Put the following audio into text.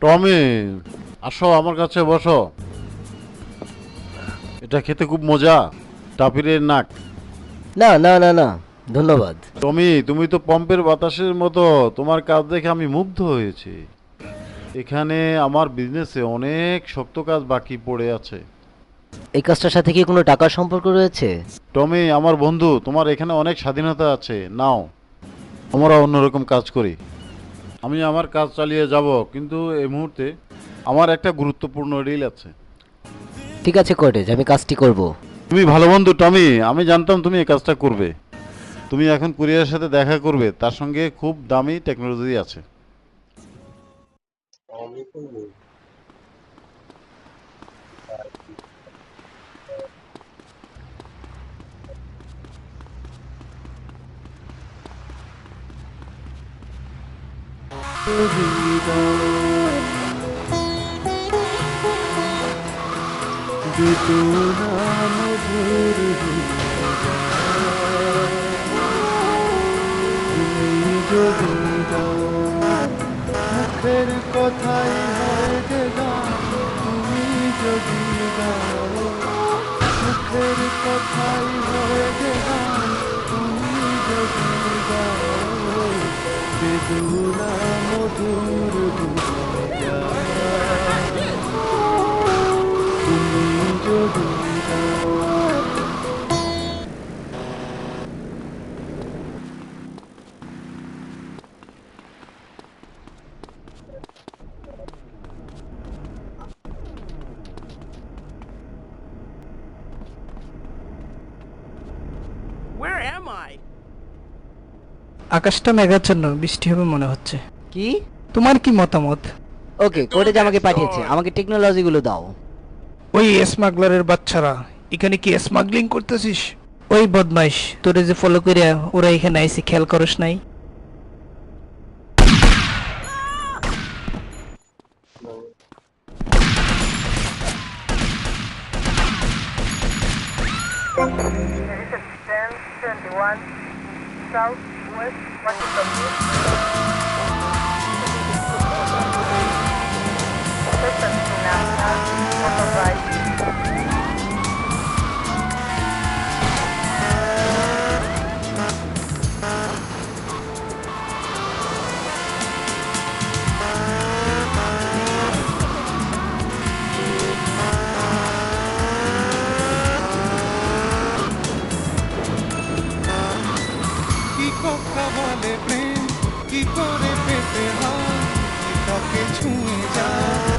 টমি, আসো আমার কাছে বসো। এটা খেতে খুব মজা। টাপিরের নাক। না না না না, ধন্যবাদ। টমি, তুমি তো পাম্পের বাতাসের মতো। তোমার কাজ দেখে আমি মুগ্ধ হয়েছি। এখানে আমার বিজনেসে অনেক শক্ত কাজ বাকি পড়ে আছে। এই কাজটার সাথে কি কোনো টাকার সম্পর্ক রয়েছে? টমি, আমার বন্ধু, তোমার এখানে অনেক স্বাধীনতা আছে, নাও। আমরা অন্যরকম কাজ করি। আমি আমার কাজ চালিয়ে যাব, কিন্তু এই মুহূর্তে আমার একটা গুরুত্বপূর্ণ ডিল আছে। ঠিক আছে কোর্টেজ, আমি কাজটি করব। তুমি ভালো বন্ধু টমি, আমি জানতাম তুমি এই কাজটা করবে। তুমি এখন কুরিয়ারের সাথে দেখা করবে, তার সঙ্গে খুব দামি টেকনোলজি আছে। মুখের কথাই হয় যে গান, তুমি যদি গাও। মুখের কথাই হয় যে গান, তুমি যদি গাও। বেদুনা মধুর দুনিয়া, তুমি যদি গাও। Where am I? আকাশটা মেঘাচ্ছন্ন, বৃষ্টি হবে মনে হচ্ছে। কি? তোমার কি মতামত? ওকে, কোর্টেজ আমাকে পাঠিয়েছে, আমাকে টেকনোলজিগুলো দাও। ওই স্মাগলারের বাচ্চারা, এখানে কি স্মাগলিং করতেছিস? ওই বদমাইশ, তোরে যে ফলো করিয়া ওরা এখানে আইসি, খেয়াল করস নাই? This is 1021 Southwest Washington Beach. Station National Motorbike. কি কথা বলে প্রেম, কি করে পেতে হয়, তোকে ছুঁয়ে যায়।